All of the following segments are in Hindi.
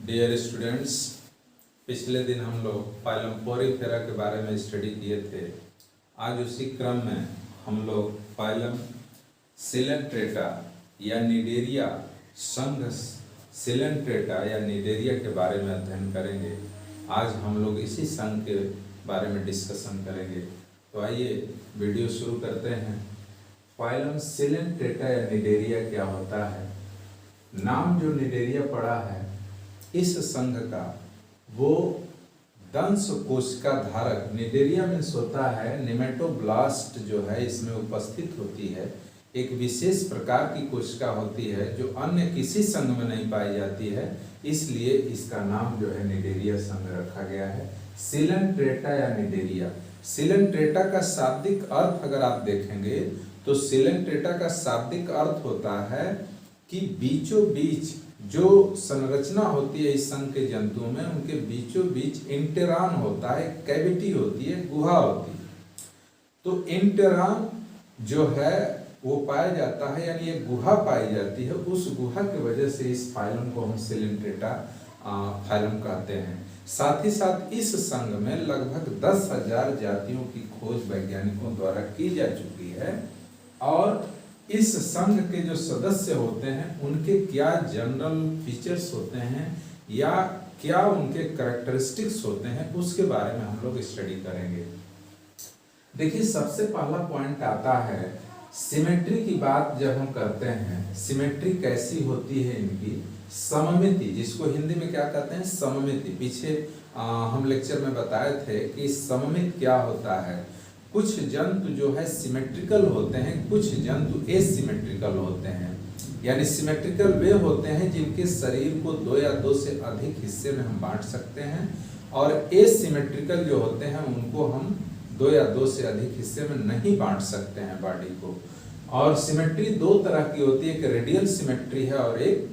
डियर स्टूडेंट्स, पिछले दिन हम लोग फाइलम पोरीफेरा के बारे में स्टडी किए थे। आज उसी क्रम में हम लोग फाइलम सिलेंट्रेटा या निडेरिया संघ सिलेंट्रेटा या निडेरिया के बारे में अध्ययन करेंगे। आज हम लोग इसी संघ के बारे में डिस्कशन करेंगे। तो आइए वीडियो शुरू करते हैं। फाइलम सिलेंट्रेटा या निडेरिया क्या होता है? नाम जो निडेरिया पड़ा है इस संघ का, वो दंश कोशिका धारक निडेरिया में होता है। निमेटोब्लास्ट जो है इसमें उपस्थित होती है। एक विशेष प्रकार की कोशिका होती है जो अन्य किसी संघ में नहीं पाई जाती है, इसलिए इसका नाम जो है निडेरिया संघ रखा गया है। सिलेंट्रेटा या निडेरिया। सिलेंट्रेटा का शाब्दिक अर्थ अगर आप देखेंगे तो सिलेंट्रेटा का शाब्दिक अर्थ होता है कि बीचों बीच जो संरचना होती है इस संघ के जंतुओं में, उनके बीचों बीच इंटेरॉन होता है, कैविटी होती है, गुहा होती है। तो इंटेरॉन जो है वो पाया जाता है, यानी ये गुहा पाई जाती है। उस गुहा की वजह से इस फाइलम को हम सिलेंट्रेटा फाइलम कहते हैं। साथ ही साथ इस संघ में लगभग 10,000 जातियों की खोज वैज्ञानिकों द्वारा की जा चुकी है। और इस संघ के जो सदस्य होते हैं उनके क्या जनरल फीचर्स होते हैं या क्या उनके कैरेक्टरिस्टिक्स होते हैं, उसके बारे में हम लोग स्टडी करेंगे। देखिए, सबसे पहला पॉइंट आता है सिमेट्री की बात। जब हम करते हैं सिमेट्री कैसी होती है इनकी, सममिति, जिसको हिंदी में क्या कहते हैं, सममिति। पीछे हम लेक्चर में बताए थे कि सममित क्या होता है। कुछ जंतु जो है सिमेट्रिकल होते हैं, कुछ जंतु एसिमेट्रिकल होते हैं। यानी सिमेट्रिकल वे होते हैं जिनके शरीर को 2 या 2 से अधिक हिस्से में हम बांट सकते हैं, और एसिमेट्रिकल जो होते हैं उनको हम 2 या 2 से अधिक हिस्से में नहीं बांट सकते हैं बॉडी को। और सिमेट्री 2 तरह की होती है, एक रेडियल सिमेट्री है और एक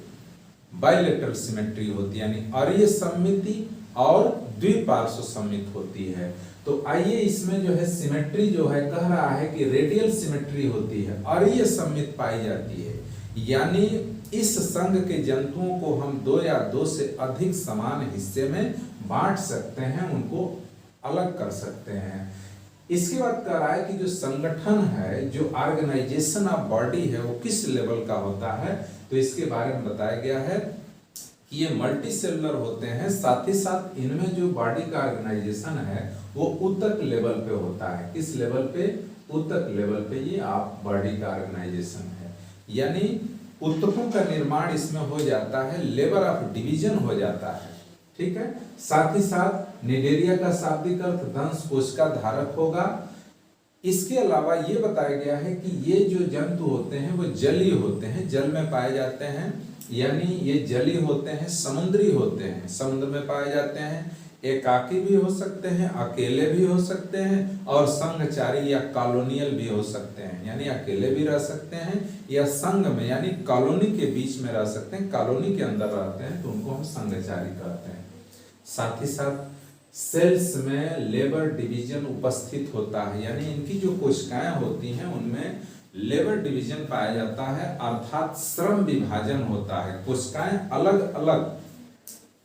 बाइलेटरल सिमेट्री होती है, यानी अरीय सममिति और द्विपार्श्व सममित होती है। तो आइए इसमें जो है सिमेट्री जो है कह रहा है कि रेडियल सिमेट्री होती है, अरीय सममित पाई जाती है। यानी इस संघ के जंतुओं को हम 2 या 2 से अधिक समान हिस्से में बांट सकते हैं, उनको अलग कर सकते हैं। इसके बाद कह रहा है कि जो संगठन है, जो ऑर्गेनाइजेशन ऑफ बॉडी है, वो किस लेवल का होता है। तो इसके बारे में बताया गया है कि ये मल्टी सेलुलर होते हैं। साथ ही साथ इनमें जो बॉडी का ऑर्गेनाइजेशन है वो ऊतक लेवल पे होता है। किस लेवल पे? ऊतक लेवल पे ये आप बॉडी का ऑर्गेनाइजेशन है। यानी ऊतकों का निर्माण इसमें हो जाता है, लेवल ऑफ डिवीजन हो जाता है। ठीक है। साथ ही साथ निडेरिया का शाब्दिक अर्थ दंश कोशिका धारक होगा। इसके अलावा ये बताया गया है कि ये जो जंतु होते हैं वो जलीय होते हैं, जल में पाए जाते हैं। यानी ये जलीय होते हैं, समुद्री होते हैं, समुद्र में पाए जाते हैं। एकाकी भी हो सकते हैं, अकेले भी हो सकते हैं, और संघचारी या कॉलोनियल भी हो सकते हैं। यानी अकेले भी रह सकते हैं या संघ में, यानी कॉलोनी के बीच में रह सकते हैं। कॉलोनी के अंदर रहते हैं तो उनको हम संघचारी कहते हैं। साथ ही साथ सेल्स में लेबर डिवीजन उपस्थित होता है, यानी इनकी जो कोशिकाएं होती हैं उनमें लेबर डिवीजन पाया जाता है, अर्थात श्रम विभाजन होता है। कोशिकाएं अलग अलग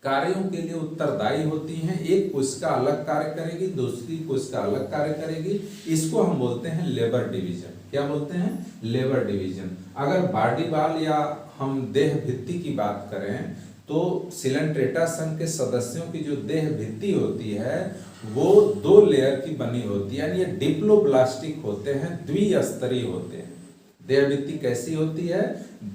कार्यों के लिए उत्तरदायी होती हैं। एक कोशिका अलग कार्य करेगी, दूसरी कोशिका अलग कार्य करेगी। इसको हम बोलते हैं लेबर डिवीजन। क्या बोलते हैं? Labour division. अगर बॉडी वॉल या हम देह भित्ति की बात करें तो सिलेंट्रेटा संघ के सदस्यों की जो देह भित्ति होती है वो 2 लेयर की बनी होती है, यानी ये डिप्लोब्लास्टिक होते हैं, द्विस्तरीय होते हैं। देह भित्ति कैसी होती है?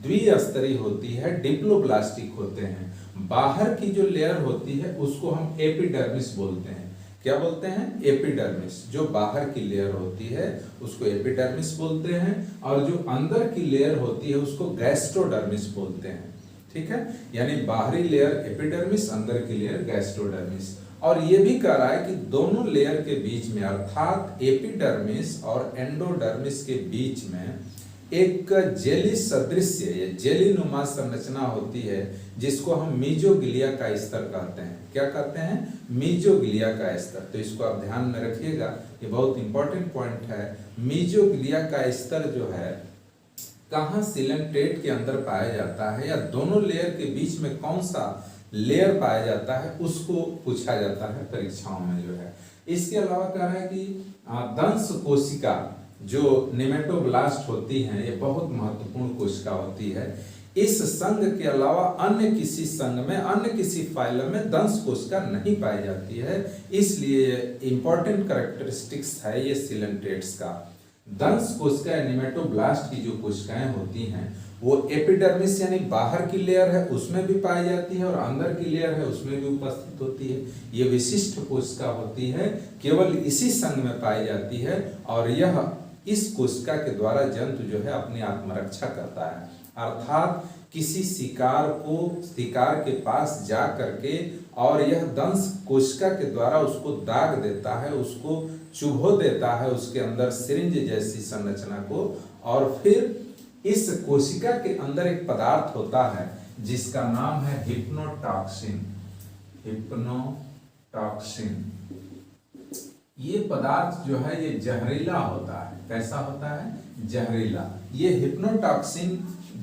द्विस्तरीय होती है, डिप्लोब्लास्टिक होते हैं। बाहर की जो लेयर होती है उसको हम एपिडर्मिस बोलते हैं। क्या बोलते हैं? एपिडर्मिस। जो बाहर की लेयर होती है उसको एपिडर्मिस बोलते हैं, और जो अंदर की लेयर होती है उसको गैस्ट्रोडर्मिस बोलते हैं। ठीक है। यानी बाहरी लेयर एपिडर्मिस, अंदर की लेयर गैस्ट्रोडर्मिस। और ये भी कह रहा है कि दोनों लेयर के बीच में, अर्थात एपिडर्मिस और एंडोडर्मिस के बीच में एक जेली सदृश्य या जेली नुमा संरचना होती है, जिसको हम मीजोग्लिया का स्तर कहते हैं। क्या कहते हैं? मीजोग्लिया का स्तर। तो इसको आप ध्यान में रखिएगा, ये बहुत इंपॉर्टेंट पॉइंट है। मीजोग्लिया का स्तर जो है कहाँ सिलेंट्रेट के अंदर पाया जाता है, या दोनों लेयर के बीच में कौन सा लेयर पाया जाता है उसको पूछा जाता है परीक्षाओं में जो है। इसके अलावा कह रहा है कि दंश कोशिका जो नेमेटोब्लास्ट होती हैं ये बहुत महत्वपूर्ण कोशिका होती है। इस संघ के अलावा अन्य किसी संघ में, अन्य किसी फाइलम में दंश कोशिका नहीं पाई जाती है, इसलिए इंपॉर्टेंट कैरेक्टरिस्टिक्स है ये सिलेंट्रेट्स का। दंश कोशिका नेमेटोब्लास्ट की जो कोशिकाएं होती हैं वो एपिडर्मिस यानी बाहर की लेयर है उसमें भी पाई जाती है और अंदर की लेयर है उसमें भी उपस्थित होती है। ये विशिष्ट कोशिका होती है, केवल इसी संघ में पाई जाती है और यह इस कोशिका के द्वारा जंतु जो है अपनी आत्मरक्षा करता है। अर्थात किसी शिकार के पास जा करके और यह दंश कोशिका के द्वारा उसको दाग देता है, उसको चुभो देता है उसके अंदर सिरिंज जैसी संरचना को, और फिर इस कोशिका के अंदर एक पदार्थ होता है जिसका नाम है हिप्नोटॉक्सिन। हिप्नोटॉक्सिन ये पदार्थ जो है ये जहरीला होता है। कैसा होता है? जहरीला। ये हिप्नोटॉक्सिन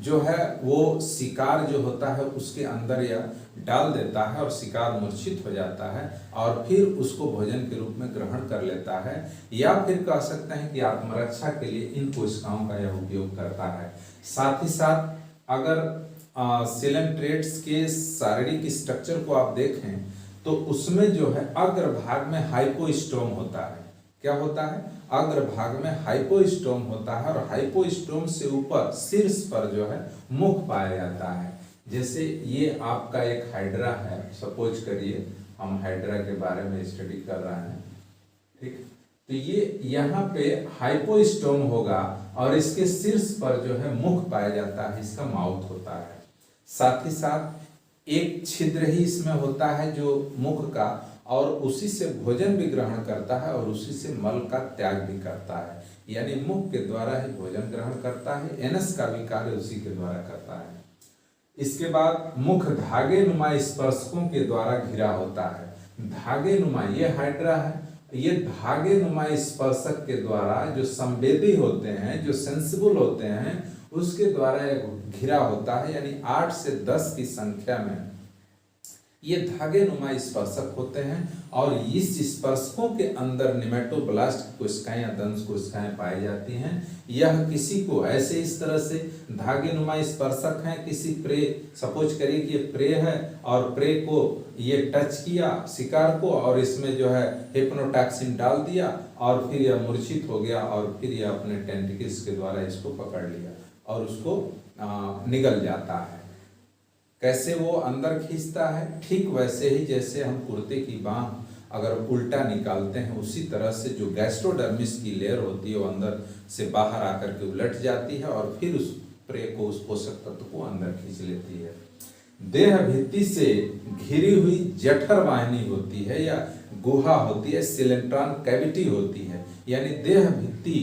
जो है वो शिकार जो होता है उसके अंदर यह डाल देता है और शिकार मूर्छित हो जाता है और फिर उसको भोजन के रूप में ग्रहण कर लेता है, या फिर कह सकते हैं कि आत्मरक्षा के लिए इन कोशिकाओं का यह उपयोग करता है। साथ ही साथ अगर सिलेंट्रेट्स के शारीरिक स्ट्रक्चर को आप देखें तो उसमें जो है अग्रभाग में हाइपोस्टोम होता है। क्या होता है? अग्रभाग में हाइपोस्टोम होता है और हाइपोस्टोम से ऊपर शीर्ष पर जो है मुख पाया जाता है। जैसे ये आपका एक हाइड्रा है, सपोज करिए हम हाइड्रा के बारे में स्टडी कर रहे हैं, ठीक, तो ये यहाँ पे हाइपोस्टोम होगा और इसके शीर्ष पर जो है मुख पाया जाता है, इसका माउथ होता है। साथ ही साथ एक छिद्र ही इसमें होता है जो मुख का, और उसी से भोजन भी ग्रहण करता है और उसी से मल का त्याग भी करता है, यानी मुख के द्वारा ही भोजन ग्रहण करता है। एनस का भी कार्य उसी के द्वारा करता है। इसके बाद मुख धागे नुमा स्पर्शकों के द्वारा घिरा होता है। धागे नुमा, ये हाइड्रा है, ये धागे नुमा स्पर्शक के द्वारा जो संवेदी होते हैं, जो सेंसिबल होते हैं, उसके द्वारा घिरा होता है, यानी 8 से 10 की संख्या में ये धागे नुमा स्पर्शक होते हैं और इस स्पर्शकों के अंदर नेमेटोब्लास्ट कोशिकाएं या दंश कोशिकाएं पाई जाती हैं। यह किसी को ऐसे इस तरह से धागे नुमा स्पर्शक हैं, किसी प्रे, सपोज करिए कि ये प्रे है और प्रे को ये टच किया शिकार को और इसमें जो है हिप्नोटॉक्सिन डाल दिया और फिर यह मूर्छित हो गया और फिर यह अपने टेंटिकल्स के द्वारा इसको पकड़ लिया और उसको निगल जाता है। कैसे वो अंदर खींचता है? ठीक वैसे ही जैसे हम कुर्ते की बांह अगर उल्टा निकालते हैं, उसी तरह से जो गैस्ट्रोडर्मिस की लेयर होती है वो अंदर से बाहर आकर के उलट जाती है और फिर उस प्रे को, उस पोषक तत्व को अंदर खींच लेती है। देह भित्ति से घिरी हुई जठर वाहिनी होती है या गुहा होती है, सिलेंट्रॉन कैविटी होती है, यानी देह भित्ति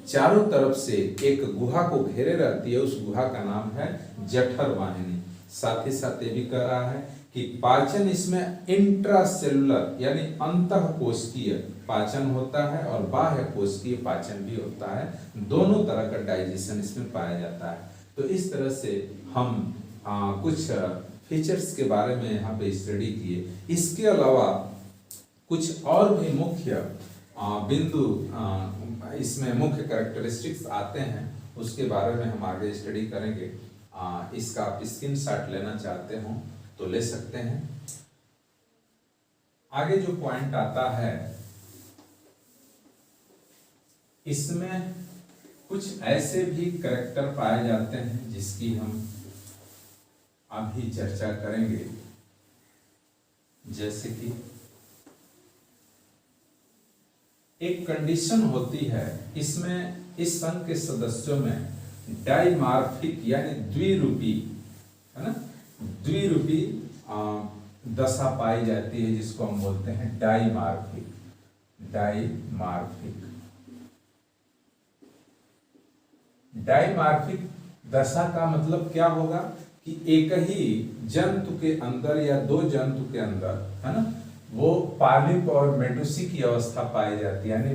चारों तरफ से एक गुहा को घेरे रहती है, उस गुहा का नाम है जठर वाहिनी। साथ ही साथ ये भी कह रहा है कि पाचन इसमें इंट्रासेलुलर यानी अंतःकोशिकीय पाचन होता है और बाह्य कोशिकीय पाचन भी होता है। दोनों तरह का डाइजेशन इसमें पाया जाता है। तो इस तरह से हम कुछ फीचर्स के बारे में यहाँ पे स्टडी किए। इसके अलावा कुछ और भी मुख्य बिंदु इसमें मुख्य कैरेक्टरिस्टिक्स आते हैं, उसके बारे में हम आगे स्टडी करेंगे। इसका आप स्क्रीनशॉट लेना चाहते हो तो ले सकते हैं। आगे जो पॉइंट आता है इसमें कुछ ऐसे भी कैरेक्टर पाए जाते हैं जिसकी हम अभी चर्चा करेंगे, जैसे कि एक कंडीशन होती है इसमें, इस संघ के सदस्यों में डाइमार्फिक यानी द्विरूपी, है ना, द्विरूपी दशा पाई जाती है जिसको हम बोलते हैं डाइमार्फिक। डाइमार्फिक डाइमार्फिक दशा का मतलब क्या होगा कि एक ही जंतु के अंदर या दो जंतु के अंदर, है ना, वो पालिप और मेडुसी की अवस्था पाई जाती है, यानी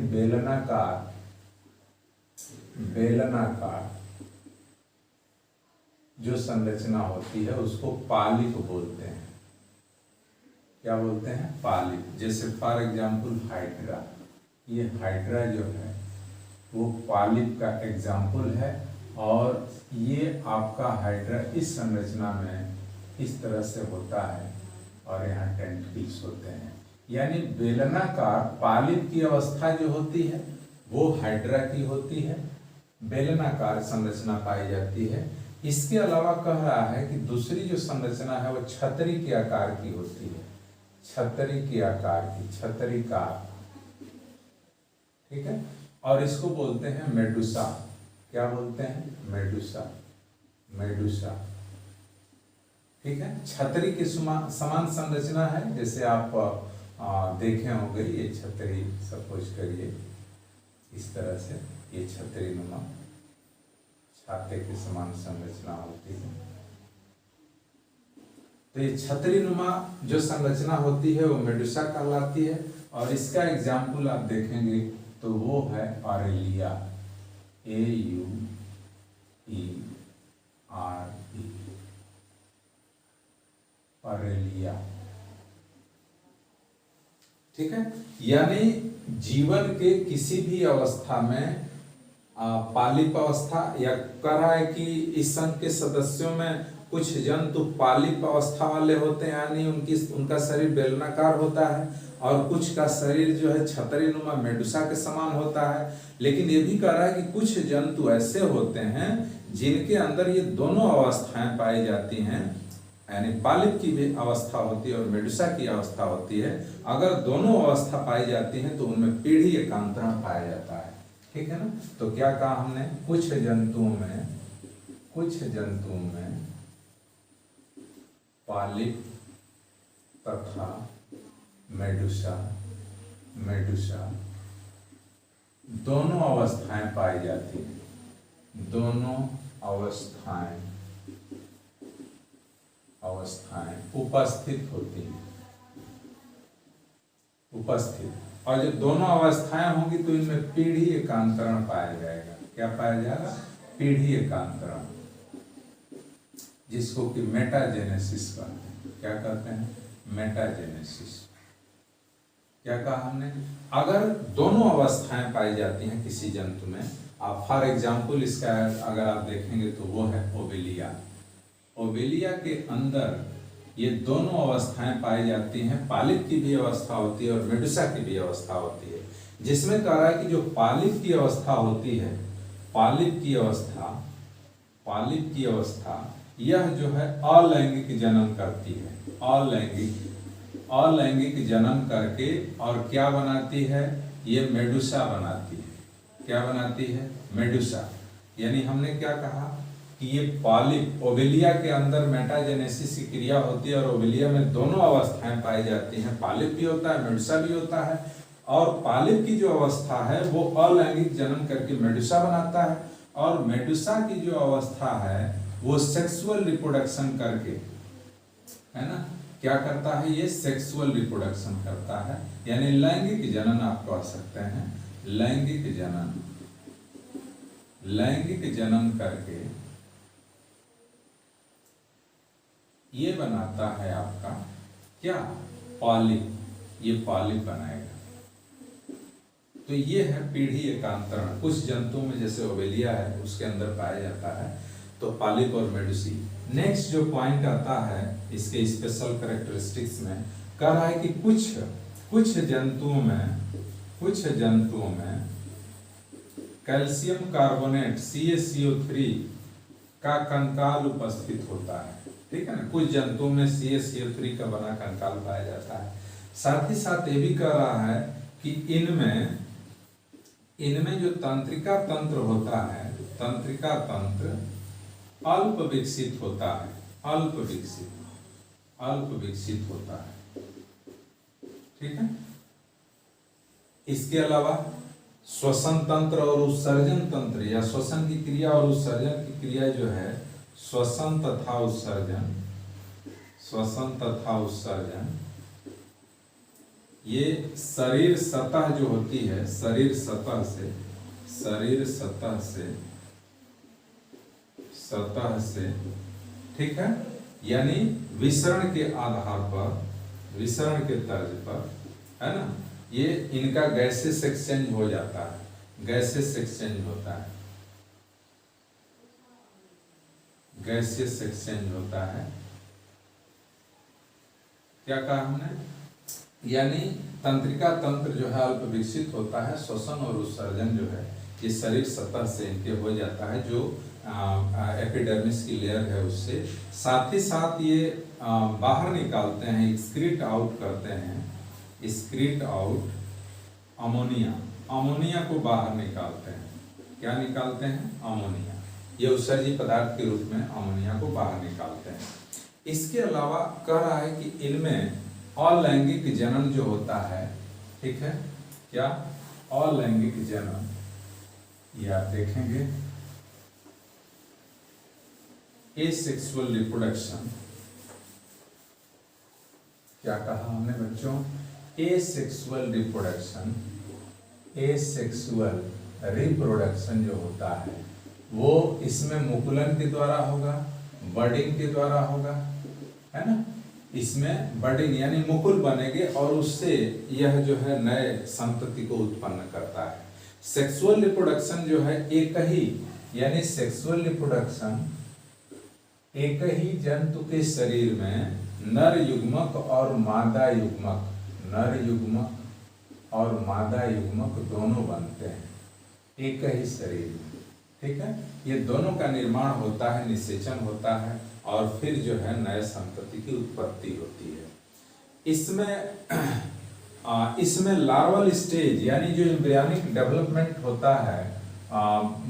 बेलनाकार जो संरचना होती है उसको पालिप बोलते हैं। क्या बोलते हैं, पालिप। जैसे फॉर एग्जाम्पल हाइड्रा, ये हाइड्रा जो है वो पालिप का एग्जाम्पल है। और ये आपका हाइड्रा इस संरचना में इस तरह से होता है और यहाँ टेंटिकल्स होते हैं। यानी बेलनाकार पालिप की अवस्था जो होती है वो हाइड्रा की होती है, बेलनाकार संरचना पाई जाती है। इसके अलावा कह रहा है कि दूसरी जो संरचना है वो छतरी के आकार की होती है, छतरी के आकार की, छतरीकार, ठीक है। और इसको बोलते हैं मेडुसा। क्या बोलते हैं, मेडुसा, मेडुसा, ठीक है। छतरी के समान संरचना है। जैसे आप देखे होंगे, ये छतरी सपोज करिए इस तरह से, ये छतरी नुमा छाते के समान संरचना होती है। तो ये छतरी नुमा जो संरचना होती है वो मेडुसा कहलाती है। और इसका एग्जाम्पल आप देखेंगे तो वो है ऑरेलिया, AUERE, ऑरेलिया, ठीक है। यानी जीवन के किसी भी अवस्था में पालिप अवस्था, या कह रहा है कि इस संघ के सदस्यों में कुछ जंतु पालिप अवस्था वाले होते हैं, यानी उनका शरीर बेलनाकार होता है, और कुछ का शरीर जो है छतरी नुमा मेडुसा के समान होता है। लेकिन ये भी कह रहा है कि कुछ जंतु ऐसे होते हैं जिनके अंदर ये दोनों अवस्थाएं पाई जाती हैं, यानी पालिप की भी अवस्था होती है और मेडुसा की अवस्था होती है। अगर दोनों अवस्था पाई जाती हैं तो उनमें पीढ़ी एकांतरण पाया जाता है, ठीक है ना। तो क्या कहा हमने, कुछ जंतुओं में पालिप तथा मेडुसा दोनों अवस्थाएं पाई जाती हैं, दोनों अवस्थाएं उपस्थित होती हैं, उपस्थित। और जब दोनों अवस्थाएं होंगी तो इनमें पीढ़ी एकांतरण पाया जाएगा। क्या पाया जाएगा, पीढ़ी एकांतरण, जिसको कि मेटाजेनेसिस कहते हैं। क्या कहते हैं, मेटाजेनेसिस। क्या कहा हमने, अगर दोनों अवस्थाएं पाई जाती हैं किसी जंतु में, आप फॉर एग्जाम्पल इसका अगर आप देखेंगे तो वो है ओवेलिया। ओवेलिया के अंदर ये दोनों अवस्थाएं पाई जाती हैं, पालिप की भी अवस्था होती है और मेडुसा की भी अवस्था होती है। जिसमें कह रहा है कि जो पालिप की अवस्था होती है, पालिप की अवस्था यह जो है अलैंगिक जन्म करती है, अलैंगिक जन्म करके, और क्या बनाती है, ये मेडुसा बनाती है। क्या बनाती है, मेडुसा। यानी हमने क्या कहा कि ये पालिप, ओवेलिया के अंदर मेटाजेनेसिस की क्रिया होती है और ओवेलिया में दोनों अवस्थाएं पाई जाती हैं, पालिप भी होता है, मेडुसा भी होता है। और पालिप की जो अवस्था है वो अलैंगिक जन्म करके मेडुसा बनाता है, और मेडुसा की जो अवस्था है वो सेक्सुअल रिप्रोडक्शन करके, है ना, क्या करता है, ये सेक्सुअल रिप्रोडक्शन करता है। यानी लैंगिक जनन आप कह सकते हैं, लैंगिक जनन करके ये बनाता है आपका क्या, पालिप, ये पालिप बनाएगा। तो ये है पीढ़ी एकांतरण। कुछ जंतुओं में जैसे ओवेलिया है उसके अंदर पाया जाता है, तो पालिप और मेडुसी। नेक्स्ट जो पॉइंट आता है इसके स्पेशल कैरेक्टरिस्टिक्स में, कह रहा है कि कुछ जंतुओं में कैल्शियम कार्बोनेट CaCO3 का कंकाल उपस्थित होता है, ठीक है ना। कुछ जंतुओं में CaCO3 का बना कंकाल पाया जाता है। साथ ही साथ ये भी कह रहा है कि इनमें जो तंत्रिका तंत्र होता है, तंत्रिका तंत्र अल्प विकसित होता है, अल्प विकसित होता है, ठीक है। इसके अलावा श्वसन तंत्र और उत्सर्जन तंत्र, या श्वसन की क्रिया और उत्सर्जन की क्रिया जो है, श्वसन तथा उत्सर्जन, ये शरीर सतह जो होती है, शरीर सतह से, ठीक है। यानी विसरण के आधार पर विसरण के तर्ज पर, है ना, ये इनका गैसेस एक्सचेंज हो जाता है, गैसेस एक्सचेंज होता है, गैसेस एक्सचेंज होता है। क्या कहा हमने, यानी तंत्रिका तंत्र जो है अल्प विकसित होता है, श्वसन और उत्सर्जन जो है ये शरीर सतह से इनके हो जाता है, जो एपिडर्मिस की लेयर है उससे। साथ ही साथ ये बाहर निकालते हैं, एक्सक्रीट आउट करते हैं, एक्सक्रीट आउट अमोनिया, अमोनिया को बाहर निकालते हैं। क्या निकालते हैं, अमोनिया, ये उत्सर्जी पदार्थ के रूप में अमोनिया को बाहर निकालते हैं। इसके अलावा कह रहा है कि इनमें अलैंगिक जनन जो होता है, ठीक है, क्या अलैंगिक जनन, ये आप देखेंगे, एसेक्सुअल रिप्रोडक्शन, क्या कहा हमने बच्चों, एसेक्सुअल रिप्रोडक्शन, एसेक्सुअल रिप्रोडक्शन जो होता है वो इसमें मुकुलन के द्वारा होगा, बर्डिंग के द्वारा होगा, है ना, इसमें बर्डिंग यानी मुकुल बनेंगे और उससे यह जो है नए संतति को उत्पन्न करता है। सेक्सुअल रिप्रोडक्शन जो है एक ही, यानी सेक्सुअल रिप्रोडक्शन एक ही जंतु के शरीर में नर युग्मक और मादा युग्मक, नर युग्मक और मादा युग्मक दोनों बनते हैं एक ही शरीर में, ठीक है। ये दोनों का निर्माण होता है, निषेचन होता है और फिर जो है नए संतति की उत्पत्ति होती है। इसमें लार्वल स्टेज यानी जो एम्ब्रियोनिक डेवलपमेंट होता है,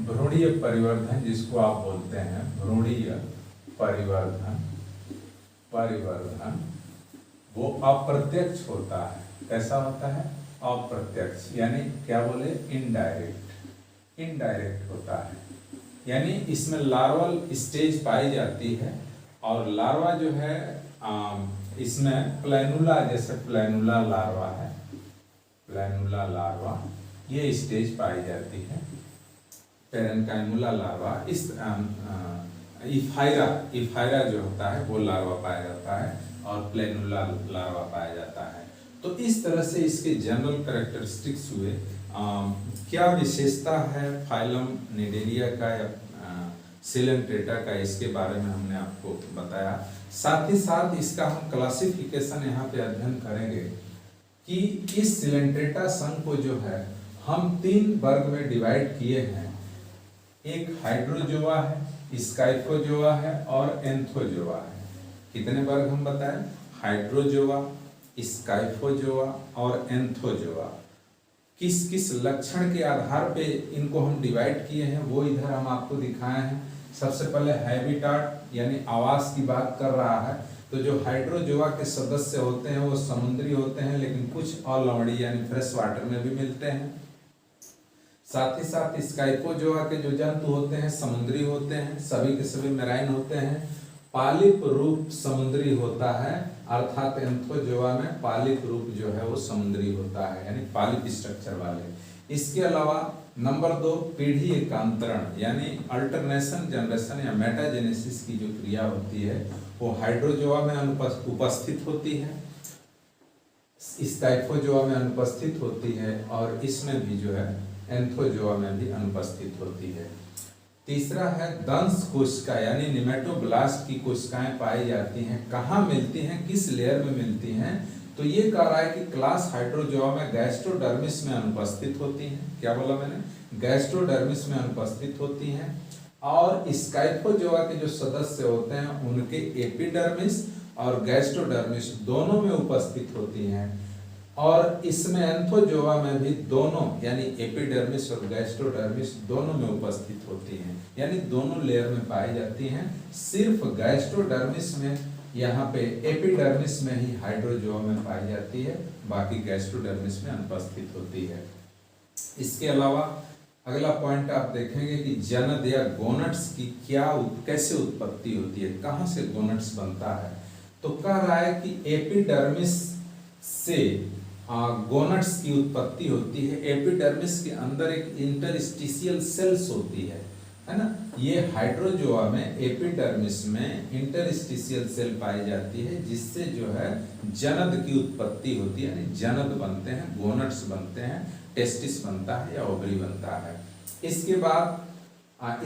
भ्रूणीय परिवर्धन जिसको आप बोलते हैं, भ्रूणीय परिवर्धन वो अप्रत्यक्ष होता है। कैसा होता है, अप्रत्यक्ष, यानी क्या बोले, इनडायरेक्ट होता है। यानी इसमें लार्वल स्टेज पाई जाती है और लार्वा जो है इसमें प्लैनुला, जैसे प्लैनुला लार्वा है, प्लैनुला लार्वा ये स्टेज पाई जाती है, पेरेन्काइमुला लार्वा, इस इफायरा जो होता है वो लार्वा पाया जाता है और प्लैनुला लार्वा पाया जाता है। तो इस तरह से इसके जनरल कैरेक्टरिस्टिक्स हुए। क्या विशेषता है फाइलम निडेरिया का या सिलेंट्रेटा का, इसके बारे में हमने आपको बताया। साथ ही साथ इसका हम क्लासिफिकेशन यहाँ पे अध्ययन करेंगे कि इस सिलेंट्रेटा संघ को जो है हम 3 वर्ग में डिवाइड किए हैं। एक हाइड्रोजोआ है, स्काइफोजोआ है और एंथोजोआ है। कितने वर्ग हम बताएं, हाइड्रोजोआ, स्काइफोजोआ और एंथोजोआ। किस किस लक्षण के आधार पे इनको हम डिवाइड किए हैं वो इधर हम आपको दिखाए हैं। सबसे पहले हैबिटाट यानी आवास की बात कर रहा है, तो जो हाइड्रोजोआ के सदस्य होते हैं वो समुद्री होते हैं, लेकिन कुछ अलवणी यानी फ्रेश वाटर में भी मिलते हैं। साथ ही साथ स्काइफोजोआ के जो जंतु होते हैं समुद्री होते हैं, सभी के सभी मेराइन होते हैं। पालिप रूप समुद्री होता है, अर्थात एंथोजोआ में पालिप रूप जो है वो समुद्री होता है, यानी पालिप स्ट्रक्चर वाले। इसके अलावा नंबर 2 पीढ़ी एकांतरण यानी अल्टरनेशन जनरेशन या मेटाजेनेसिस की जो क्रिया होती है वो हाइड्रोजोआ में उपस्थित होती है, स्काइफोजोआ में अनुपस्थित होती है और इसमें भी जो है एंथोजोआ में भी अनुपस्थित होती है। तीसरा है दंश कोशिका यानी निमेटोब्लास्ट की कोशिकाएं पाई जाती हैं। कहाँ मिलती हैं, किस लेयर में मिलती हैं, तो ये कह रहा है कि क्लास हाइड्रोजोआ में गैस्ट्रोडर्मिस में अनुपस्थित होती हैं। क्या बोला मैंने, गैस्ट्रोडर्मिस में अनुपस्थित होती हैं। और स्काइफोजोआ के जो सदस्य होते हैं उनके एपिडर्मिस और गैस्ट्रोडर्मिस दोनों में उपस्थित होती हैं। और इसमें एंथोजोआ में भी दोनों यानी एपिडर्मिस और गैस्ट्रोडर्मिस दोनों में उपस्थित होती हैं, यानी दोनों लेयर में पाई जाती हैं। सिर्फ गैस्ट्रोडर्मिस में, यहाँ पे एपिडर्मिस में ही हाइड्रोजोआ में पाई जाती है, बाकी गैस्ट्रोडर्मिस में अनुपस्थित होती है। इसके अलावा अगला पॉइंट आप देखेंगे कि जनद या गोनट्स की कैसे उत्पत्ति होती है, कहाँ से गोनट्स बनता है। तो कह रहा है कि एपिडर्मिस से गोनट्स की उत्पत्ति होती है। एपिडर्मिस के अंदर एक इंटरस्टिशियल सेल्स होती है है ना। ये हाइड्रोजोआ में एपिडर्मिस में इंटरस्टिशियल सेल पाई जाती है, जिससे जो है जनद की उत्पत्ति होती है, यानी जनद बनते हैं, गोनट्स बनते हैं, टेस्टिस बनता है या ओवरी बनता है। इसके बाद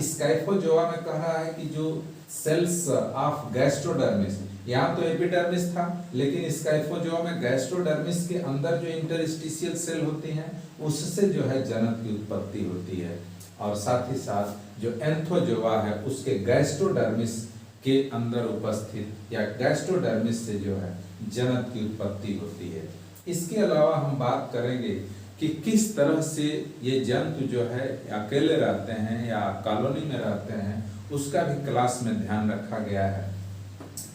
स्काइफोजोआ में कह रहा है कि जो सेल्स ऑफ गैस्ट्रोडर्मिस, यहाँ तो एपिडर्मिस था, लेकिन स्काइफोजोआ में गैस्ट्रोडर्मिस के अंदर जो इंटरस्टिशियल सेल होती हैं उससे जो है जनद की उत्पत्ति होती है। और साथ ही साथ जो एंथोजोआ है उसके गैस्ट्रोडर्मिस के अंदर उपस्थित या गैस्ट्रोडर्मिस से जो है जनद की उत्पत्ति होती है। इसके अलावा हम बात करेंगे कि किस तरह से ये जंतु जो है अकेले रहते हैं या कॉलोनी में रहते हैं, उसका भी क्लास में ध्यान रखा गया है।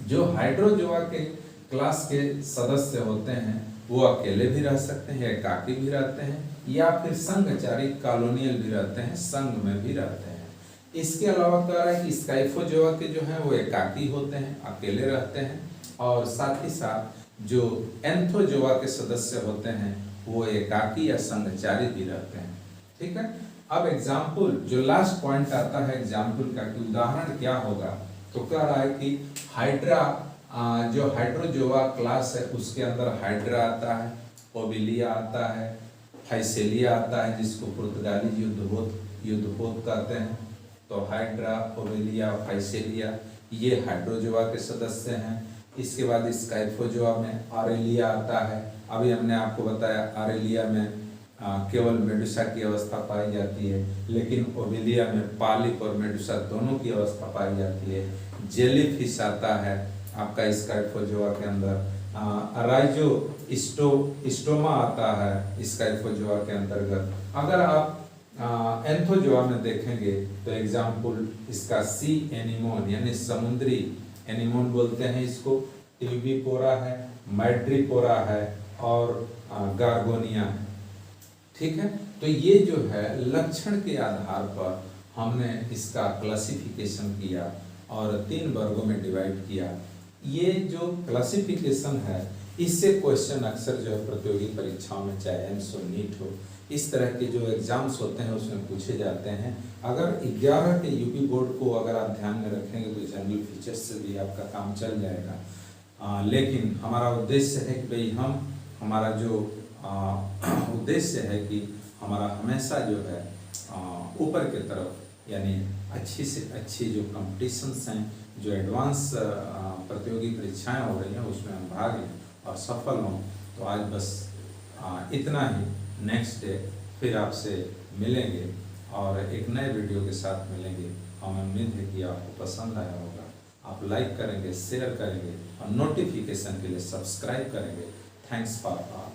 जो हाइड्रोजोआ के क्लास के सदस्य होते हैं वो अकेले भी रह सकते हैं, एकाकी भी रहते हैं, या फिर संघचारी कॉलोनियल भी रहते हैं, संघ में भी रहते हैं। इसके अलावा कह रहा है कि स्काइफोजोआ के जो है वो एकाकी होते हैं, अकेले रहते हैं, और साथ ही साथ जो एंथोजोआ के सदस्य होते हैं वो एकाकी या संघचारी भी रहते हैं। ठीक है। अब एग्जाम्पल, जो लास्ट पॉइंट आता है एग्जाम्पल का कि उदाहरण क्या होगा, तो कह रहा है कि हाइड्रा, जो हाइड्रोजोआ क्लास है उसके अंदर हाइड्रा आता है, ओबिलिया आता है, फाइसेलिया आता है, जिसको पुर्तगाली युद्धपोत कहते हैं। तो हाइड्रा, ओबिलिया, फाइसेलिया ये हाइड्रोजोआ के सदस्य हैं। इसके बाद स्काइफोजोआ में ऑरेलिया आता है। अभी हमने आपको बताया ऑरेलिया में केवल मेडुसा की अवस्था पाई जाती है, लेकिन ओबिलिया में पालिप और मेडुसा दोनों की अवस्था पाई जाती है। जेलीफिश आता है आपका स्काइफोजोआ के अंदर, राइजो स्टोमा आता है स्काइफोजोआ के अंतर्गत। अगर आप एंथोजोआ में देखेंगे तो एग्जाम्पल इसका सी एनिमोन यानी समुद्री एनिमोन बोलते हैं इसको, टिबिपोरा है, मैड्रिपोरा है और गार्गोनिया है। ठीक है। तो ये जो है लक्षण के आधार पर हमने इसका क्लासिफिकेशन किया और 3 वर्गों में डिवाइड किया। ये जो क्लासिफिकेशन है इससे क्वेश्चन अक्सर जो है प्रतियोगी परीक्षाओं में, चाहे एम्स हो, नीट हो, इस तरह के जो एग्जाम्स होते हैं उसमें पूछे जाते हैं। अगर 11 के यूपी बोर्ड को अगर आप ध्यान में रखेंगे तो जनरल फीचर्स से भी आपका काम चल जाएगा। लेकिन हमारा उद्देश्य है कि भाई हमारा जो उद्देश्य है कि हमारा हमेशा जो है ऊपर के तरफ, यानी अच्छी से अच्छी जो कंपटीशंस हैं, जो एडवांस प्रतियोगी परीक्षाएं हो रही हैं उसमें हम भाग लें और सफल हों। तो आज बस इतना ही। नेक्स्ट डे फिर आपसे मिलेंगे और एक नए वीडियो के साथ मिलेंगे। हमें उम्मीद है कि आपको पसंद आया होगा। आप लाइक करेंगे, शेयर करेंगे और नोटिफिकेशन के लिए सब्सक्राइब करेंगे। Thanks for all.